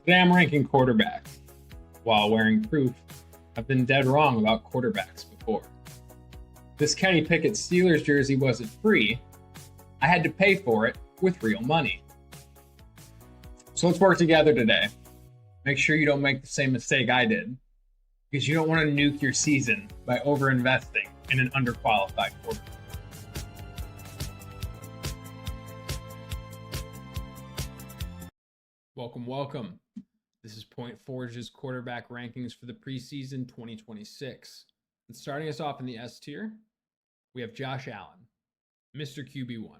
Today I'm ranking quarterbacks. While wearing proof, I've been dead wrong about quarterbacks before. This Kenny Pickett Steelers jersey wasn't free. I had to pay for it with real money. So let's work together today. Make sure you don't make the same mistake I did, because you don't want to nuke your season by overinvesting in an underqualified quarterback. Welcome. This is Point Forge's quarterback rankings for the preseason 2026. And starting us off in the S tier, we have Josh Allen, Mr. QB1.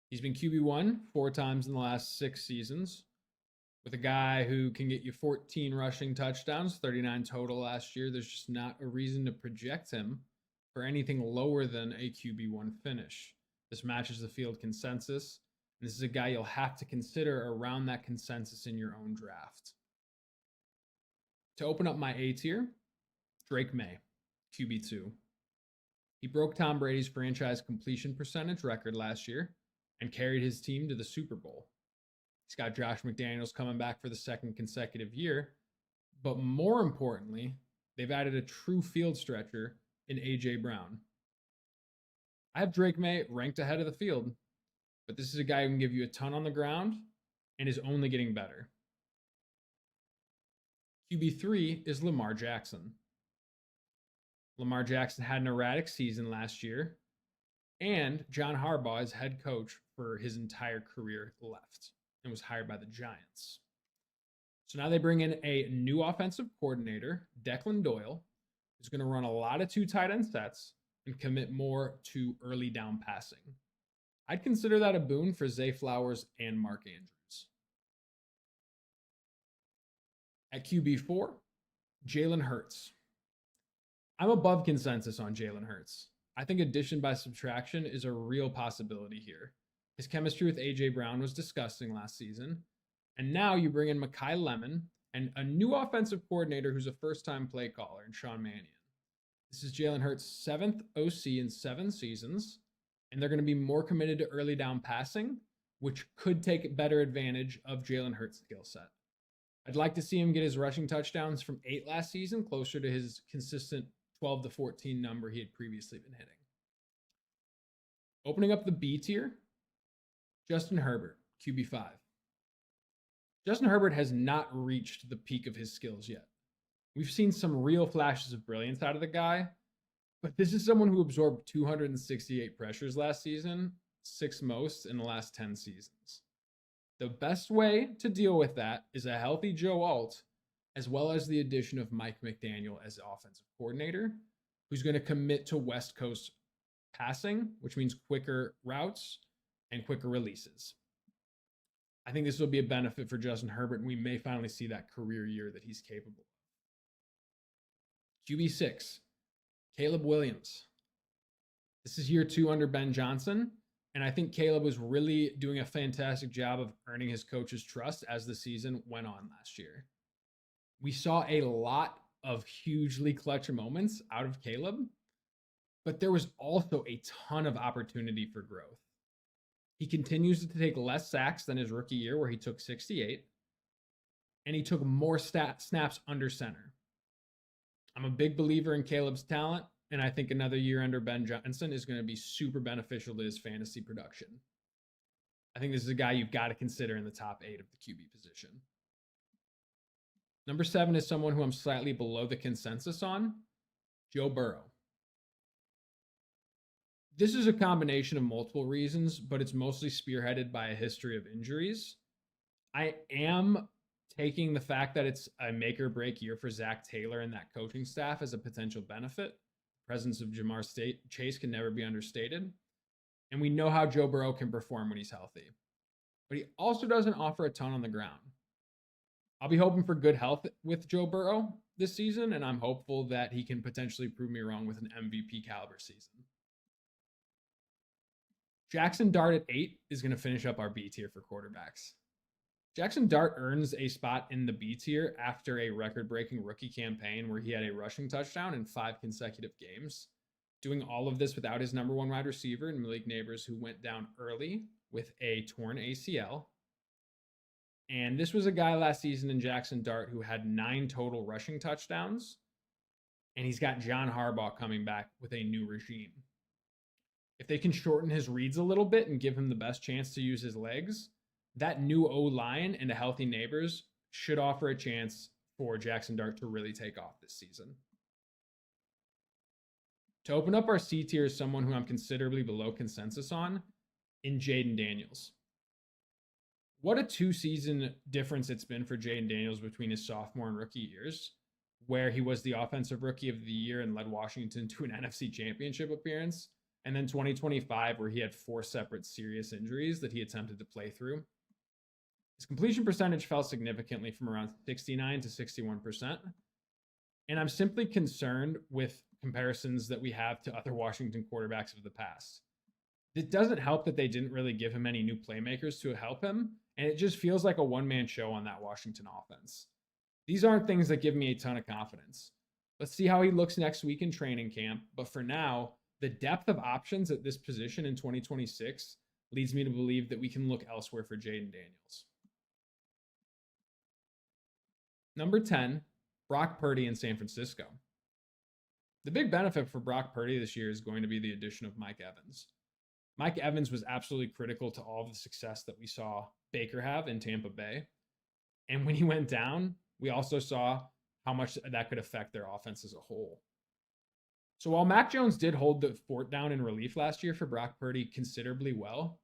He's been QB1 4 times in the last 6 seasons, with a guy who can get you 14 rushing touchdowns, 39 total last year. There's just not a reason to project him for anything lower than a QB1 finish. This matches the field consensus. This is a guy you'll have to consider around that consensus in your own draft. To open up my A tier, Drake Maye, QB2. He broke Tom Brady's franchise completion percentage record last year and carried his team to the Super Bowl. He's got Josh McDaniels coming back for the second consecutive year, but more importantly, they've added a true field stretcher in A.J. Brown. I have Drake Maye ranked ahead of the field, but this is a guy who can give you a ton on the ground and is only getting better. QB3 is Lamar Jackson. Lamar Jackson had an erratic season last year, and John Harbaugh is head coach for his entire career left and was hired by the Giants. So now they bring in a new offensive coordinator, Declan Doyle, who's going to run a lot of 2 tight end sets and commit more to early down passing. I'd consider that a boon for Zay Flowers and Mark Andrews. At QB4, Jalen Hurts. I'm above consensus on Jalen Hurts. I think addition by subtraction is a real possibility here. His chemistry with A.J. Brown was disgusting last season. And now you bring in Mekhi Lemon and a new offensive coordinator who's a first-time play caller in Sean Mannion. This is Jalen Hurts' 7th OC in 7 seasons. And they're going to be more committed to early down passing, which could take better advantage of Jalen Hurts' skill set. I'd like to see him get his rushing touchdowns from 8 last season, closer to his consistent 12 to 14 number he had previously been hitting. Opening up the B tier, Justin Herbert, QB5. Justin Herbert has not reached the peak of his skills yet. We've seen some real flashes of brilliance out of the guy, but this is someone who absorbed 268 pressures last season, 6 most in the last 10 seasons. The best way to deal with that is a healthy Joe Alt, as well as the addition of Mike McDaniel as offensive coordinator, who's going to commit to West Coast passing, which means quicker routes and quicker releases. I think this will be a benefit for Justin Herbert, and we may finally see that career year that he's capable of. QB6. Caleb Williams. This is year 2 under Ben Johnson, and I think Caleb was really doing a fantastic job of earning his coach's trust as the season went on last year. We saw a lot of hugely clutch moments out of Caleb, but there was also a ton of opportunity for growth. He continues to take less sacks than his rookie year, where he took 68, and he took more snaps under center. I'm a big believer in Caleb's talent, and I think another year under Ben Johnson is going to be super beneficial to his fantasy production. I think this is a guy you've got to consider in the top 8 of the QB position. Number 7 is someone who I'm slightly below the consensus on, Joe Burrow. This is a combination of multiple reasons, but it's mostly spearheaded by a history of injuries. I am taking the fact that it's a make or break year for Zach Taylor and that coaching staff as a potential benefit. The presence of Jamar Chase can never be understated. And we know how Joe Burrow can perform when he's healthy. But he also doesn't offer a ton on the ground. I'll be hoping for good health with Joe Burrow this season, and I'm hopeful that he can potentially prove me wrong with an MVP caliber season. Jaxson Dart at 8 is going to finish up our B tier for quarterbacks. Jaxson Dart earns a spot in the B tier after a record-breaking rookie campaign where he had a rushing touchdown in 5 consecutive games. Doing all of this without his number 1 wide receiver and Malik, who went down early with a torn ACL. And this was a guy last season in Jaxson Dart who had 9 total rushing touchdowns. And he's got John Harbaugh coming back with a new regime. If they can shorten his reads a little bit and give him the best chance to use his legs, that new O-line and a healthy Neighbors should offer a chance for Jaxson Dart to really take off this season. To open up our C tier is someone who I'm considerably below consensus on in Jayden Daniels. What a 2-season difference it's been for Jayden Daniels between his sophomore and rookie years, where he was the offensive rookie of the year and led Washington to an NFC championship appearance. And then 2025, where he had 4 separate serious injuries that he attempted to play through. His completion percentage fell significantly from around 69 to 61%. And I'm simply concerned with comparisons that we have to other Washington quarterbacks of the past. It doesn't help that they didn't really give him any new playmakers to help him. And it just feels like a one-man show on that Washington offense. These aren't things that give me a ton of confidence. Let's see how he looks next week in training camp. But for now, the depth of options at this position in 2026 leads me to believe that we can look elsewhere for Jayden Daniels. Number 10, Brock Purdy in San Francisco. The big benefit for Brock Purdy this year is going to be the addition of Mike Evans. Mike Evans was absolutely critical to all of the success that we saw Baker have in Tampa Bay. And when he went down, we also saw how much that could affect their offense as a whole. So while Mac Jones did hold the fort down in relief last year for Brock Purdy considerably well,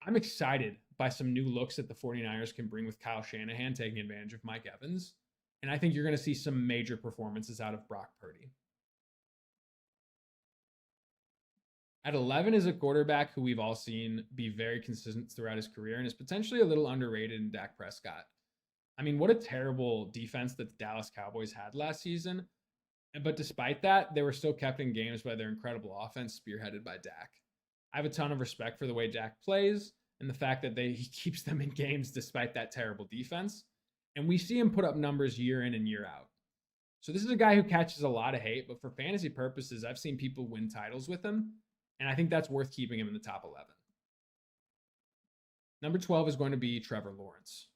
I'm excited by some new looks that the 49ers can bring with Kyle Shanahan taking advantage of Mike Evans. And I think you're going to see some major performances out of Brock Purdy. At 11 is a quarterback who we've all seen be very consistent throughout his career and is potentially a little underrated in Dak Prescott. I mean, what a terrible defense that the Dallas Cowboys had last season. But despite that, they were still kept in games by their incredible offense spearheaded by Dak. I have a ton of respect for the way Dak plays and the fact that he keeps them in games despite that terrible defense. And we see him put up numbers year in and year out. So this is a guy who catches a lot of hate, but for fantasy purposes, I've seen people win titles with him. And I think that's worth keeping him in the top 11. Number 12 is going to be Trevor Lawrence.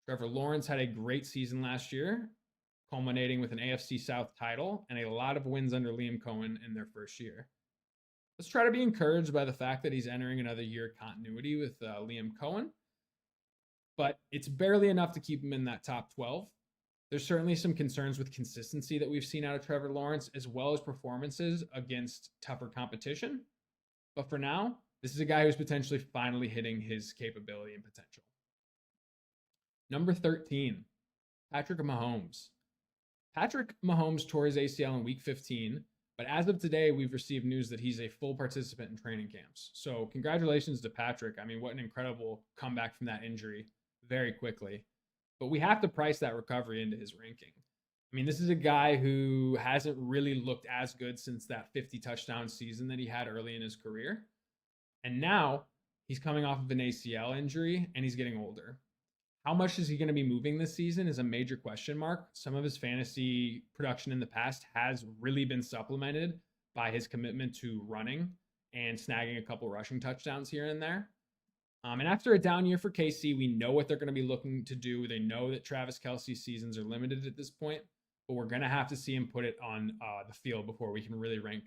Trevor Lawrence had a great season last year, culminating with an AFC South title and a lot of wins under Liam Cohen in their first year. Let's try to be encouraged by the fact that he's entering another year of continuity with Liam Cohen, but it's barely enough to keep him in that top 12. There's certainly some concerns with consistency that we've seen out of Trevor Lawrence, as well as performances against tougher competition. But for now, this is a guy who's potentially finally hitting his capability and potential. Number 13, Patrick Mahomes. Patrick Mahomes tore his ACL in week 15, but as of today, we've received news that he's a full participant in training camps. So congratulations to Patrick. I mean, what an incredible comeback from that injury very quickly. But we have to price that recovery into his ranking. I mean, this is a guy who hasn't really looked as good since that 50 touchdown season that he had early in his career. And now he's coming off of an ACL injury and he's getting older. How much is he going to be moving this season is a major question mark. Some of his fantasy production in the past has really been supplemented by his commitment to running and snagging a couple rushing touchdowns here and there. And after a down year for KC, we know what they're going to be looking to do. They know that Travis Kelce's seasons are limited at this point, but we're going to have to see him put it on the field before we can really rank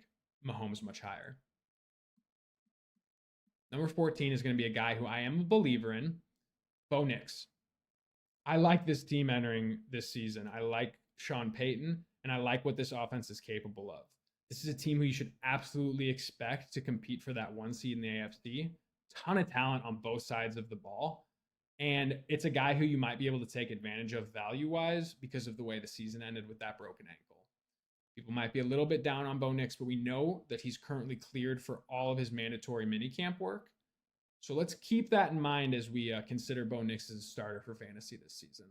Mahomes much higher. Number 14 is going to be a guy who I am a believer in, Bo Nix. I like this team entering this season. I like Sean Payton, and I like what this offense is capable of. This is a team who you should absolutely expect to compete for that 1 seed in the AFC. Ton of talent on both sides of the ball. And it's a guy who you might be able to take advantage of value-wise because of the way the season ended with that broken ankle. People might be a little bit down on Bo Nix, but we know that he's currently cleared for all of his mandatory minicamp work. So let's keep that in mind as we consider Bo Nix as a starter for fantasy this season.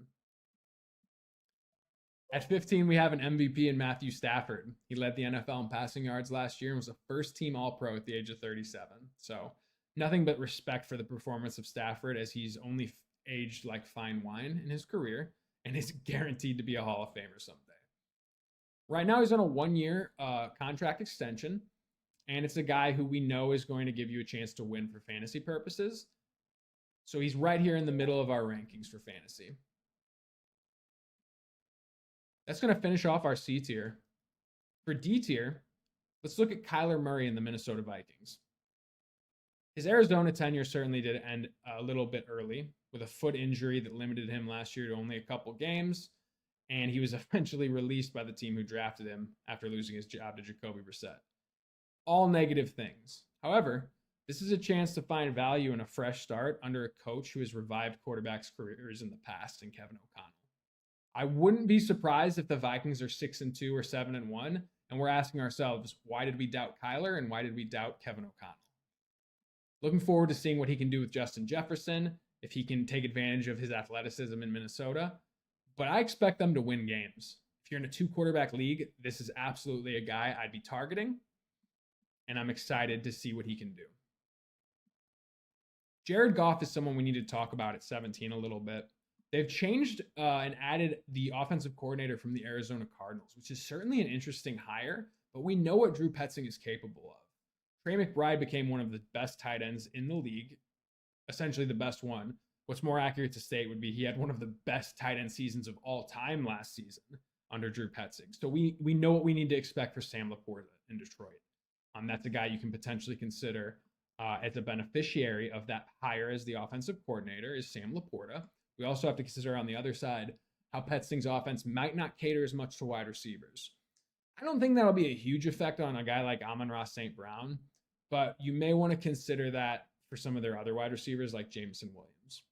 At 15, we have an MVP in Matthew Stafford. He led the NFL in passing yards last year and was a first-team All-Pro at the age of 37. So nothing but respect for the performance of Stafford, as he's only aged like fine wine in his career and is guaranteed to be a Hall of Famer someday. Right now, he's on a 1-year contract extension, and it's a guy who we know is going to give you a chance to win for fantasy purposes. So he's right here in the middle of our rankings for fantasy. That's going to finish off our C tier. For D tier, let's look at Kyler Murray and the Minnesota Vikings. His Arizona tenure certainly did end a little bit early with a foot injury that limited him last year to only a couple games, and he was eventually released by the team who drafted him after losing his job to Jacoby Brissett. All negative things. However, this is a chance to find value in a fresh start under a coach who has revived quarterbacks' careers in the past in Kevin O'Connell. I wouldn't be surprised if the Vikings are 6-2 or 7-1, and we're asking ourselves, why did we doubt Kyler and why did we doubt Kevin O'Connell? Looking forward to seeing what he can do with Justin Jefferson, if he can take advantage of his athleticism in Minnesota. But I expect them to win games. If you're in a 2-quarterback league, this is absolutely a guy I'd be targeting, and I'm excited to see what he can do. Jared Goff is someone we need to talk about at 17 a little bit. They've changed and added the offensive coordinator from the Arizona Cardinals, which is certainly an interesting hire, but we know what Drew Petzing is capable of. Trey McBride became one of the best tight ends in the league, essentially the best one. What's more accurate to state would be he had one of the best tight end seasons of all time last season under Drew Petzing. So we know what we need to expect for Sam Laporta in Detroit. That's a guy you can potentially consider as a beneficiary of that hire as the offensive coordinator is Sam Laporta. We also have to consider on the other side how Petzing's offense might not cater as much to wide receivers. I don't think that'll be a huge effect on a guy like Amon-Ra St. Brown, but you may want to consider that for some of their other wide receivers like Jameson Williams.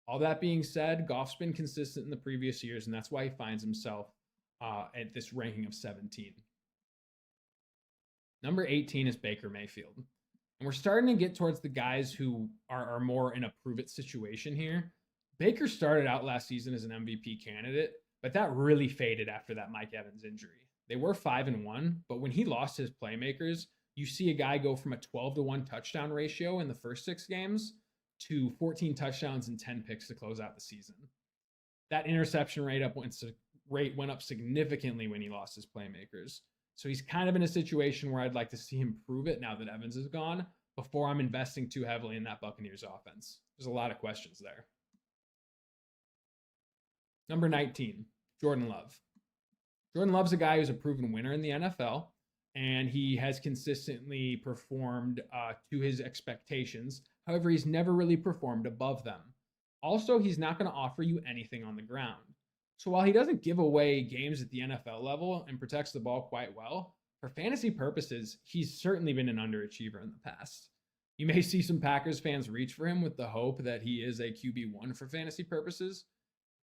All that being said, Goff's been consistent in the previous years, and that's why he finds himself at this ranking of 17. Number 18 is Baker Mayfield. And we're starting to get towards the guys who are more in a prove-it situation here. Baker started out last season as an MVP candidate, but that really faded after that Mike Evans injury. They were 5-1, but when he lost his playmakers, you see a guy go from a 12-1 touchdown ratio in the first 6 games to 14 touchdowns and 10 picks to close out the season. That interception rate went up significantly when he lost his playmakers. So he's kind of in a situation where I'd like to see him prove it now that Evans is gone before I'm investing too heavily in that Buccaneers offense. There's a lot of questions there. Number 19, Jordan Love. Jordan Love's a guy who's a proven winner in the NFL, and he has consistently performed to his expectations. However, he's never really performed above them. Also, he's not going to offer you anything on the ground. So while he doesn't give away games at the NFL level and protects the ball quite well, for fantasy purposes, he's certainly been an underachiever in the past. You may see some Packers fans reach for him with the hope that he is a QB1 for fantasy purposes,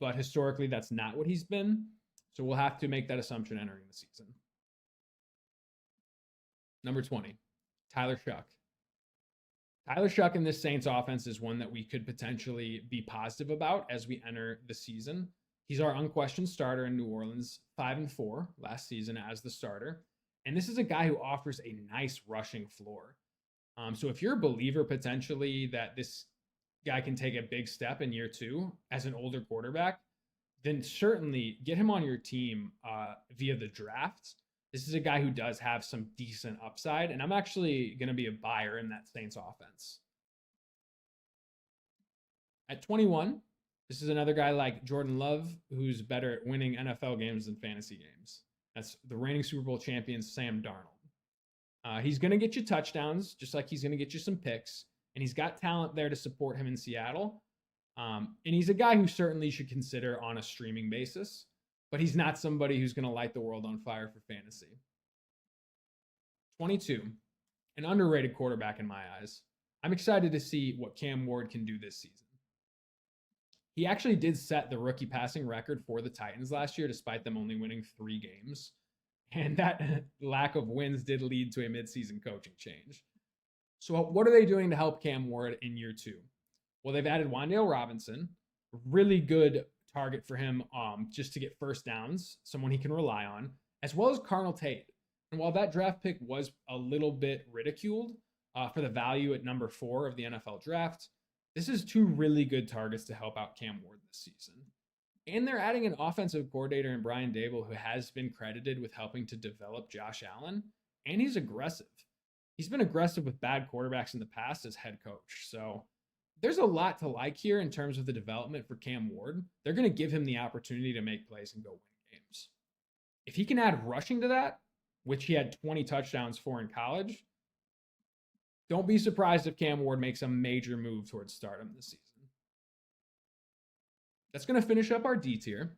but historically that's not what he's been. So we'll have to make that assumption entering the season. Number 20, Tyler Shough. Tyler Shough in this Saints offense is one that we could potentially be positive about as we enter the season. He's our unquestioned starter in New Orleans, 5-4 last season as the starter. And this is a guy who offers a nice rushing floor. So if you're a believer potentially that this guy can take a big step in year 2 as an older quarterback, then certainly get him on your team via the draft. This is a guy who does have some decent upside, and I'm actually going to be a buyer in that Saints offense. At 21, this is another guy like Jordan Love, who's better at winning NFL games than fantasy games. That's the reigning Super Bowl champion, Sam Darnold. He's going to get you touchdowns, just like he's going to get you some picks, and he's got talent there to support him in Seattle. And he's a guy who certainly you should consider on a streaming basis, but he's not somebody who's going to light the world on fire for fantasy. 22, an underrated quarterback in my eyes. I'm excited to see what Cam Ward can do this season. He actually did set the rookie passing record for the Titans last year, despite them only winning 3 games. And that lack of wins did lead to a midseason coaching change. So what are they doing to help Cam Ward in year 2? Well, they've added Wan'Dale Robinson, really good target for him just to get first downs, someone he can rely on, as well as Carnell Tate. And while that draft pick was a little bit ridiculed for the value at number 4 of the NFL draft, this is 2 really good targets to help out Cam Ward this season. And they're adding an offensive coordinator in Brian Daboll who has been credited with helping to develop Josh Allen, and he's aggressive. He's been aggressive with bad quarterbacks in the past as head coach. So there's a lot to like here in terms of the development for Cam Ward. They're going to give him the opportunity to make plays and go win games. If he can add rushing to that, which he had 20 touchdowns for in college, don't be surprised if Cam Ward makes a major move towards stardom this season. That's going to finish up our D tier.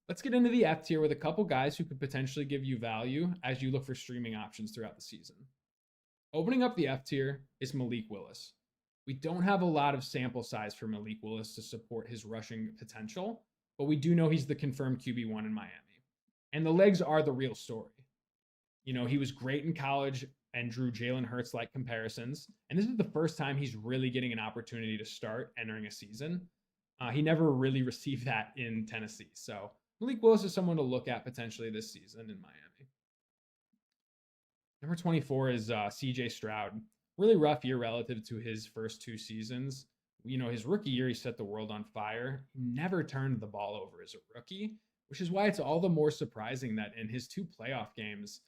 Let's get into the F tier with a couple guys who could potentially give you value as you look for streaming options throughout the season. Opening up the F tier is Malik Willis. We don't have a lot of sample size for Malik Willis to support his rushing potential, but we do know he's the confirmed QB1 in Miami. And the legs are the real story. You know, he was great in college and drew Jalen Hurts-like comparisons. And this is the first time he's really getting an opportunity to start entering a season. He never really received that in Tennessee. So Malik Willis is someone to look at potentially this season in Miami. Number 24 is CJ Stroud. Really rough year relative to his first two seasons. You know, his rookie year, he set the world on fire. He never turned the ball over as a rookie, which is why it's all the more surprising that in his 2 playoff games,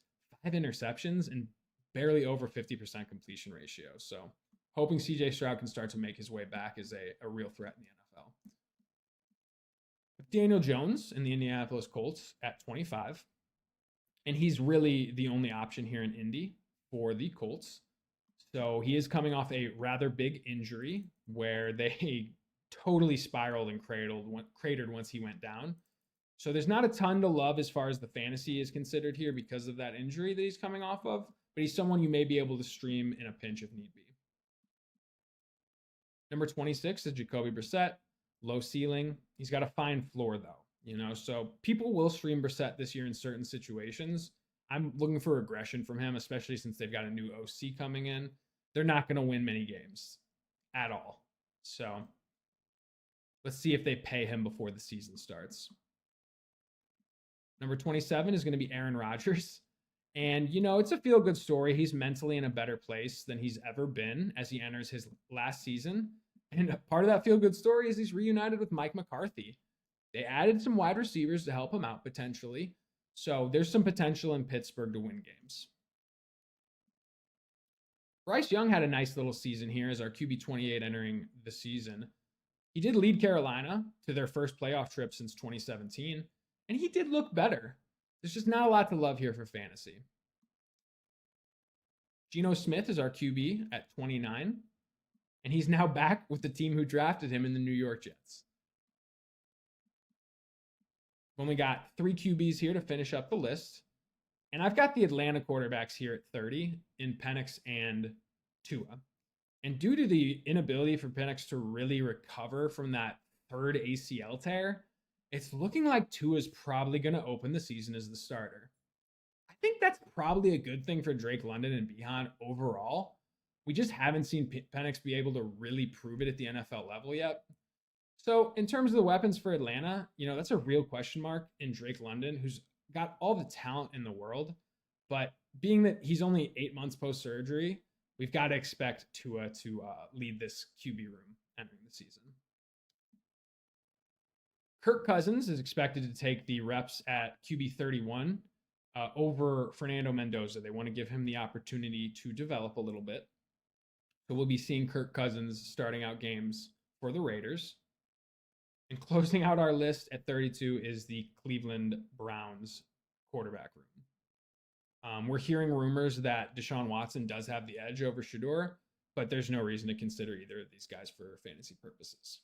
5 interceptions and barely over 50% completion ratio. So hoping CJ Stroud can start to make his way back is a real threat in the NFL. Daniel Jones in the Indianapolis Colts at 25. And he's really the only option here in Indy for the Colts. So he is coming off a rather big injury where they totally spiraled and cratered once he went down. So there's not a ton to love as far as the fantasy is considered here because of that injury that he's coming off of, but he's someone you may be able to stream in a pinch if need be. Number 26 is Jacoby Brissett, low ceiling. He's got a fine floor though, you know, so people will stream Brissett this year in certain situations. I'm looking for aggression from him, especially since they've got a new OC coming in. They're not going to win many games at all. So let's see if they pay him before the season starts. Number 27 is going to be Aaron Rodgers. And, you know, it's a feel-good story. He's mentally in a better place than he's ever been as he enters his last season. And part of that feel-good story is he's reunited with Mike McCarthy. They added some wide receivers to help him out potentially. So there's some potential in Pittsburgh to win games. Bryce Young had a nice little season here as our QB 28 entering the season. He did lead Carolina to their first playoff trip since 2017, and he did look better. There's just not a lot to love here for fantasy. Geno Smith is our QB at 29, and he's now back with the team who drafted him in the New York Jets. We've only got 3 QBs here to finish up the list. And I've got the Atlanta quarterbacks here at 30 in Penix and Tua. And due to the inability for Penix to really recover from that third ACL tear, it's looking like Tua is probably going to open the season as the starter. I think that's probably a good thing for Drake London and Behan overall. We just haven't seen Penix be able to really prove it at the NFL level yet. So in terms of the weapons for Atlanta, you know, that's a real question mark in Drake London, who's got all the talent in the world. But being that he's only 8 months post-surgery, we've got to expect Tua to lead this QB room entering the season. Kirk Cousins is expected to take the reps at QB 31 over Fernando Mendoza. They want to give him the opportunity to develop a little bit. So we'll be seeing Kirk Cousins starting out games for the Raiders. And closing out our list at 32 is the Cleveland Browns quarterback room. We're hearing rumors that Deshaun Watson does have the edge over Shough, but there's no reason to consider either of these guys for fantasy purposes.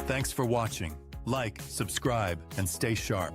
Thanks for watching. Like, subscribe, and stay sharp.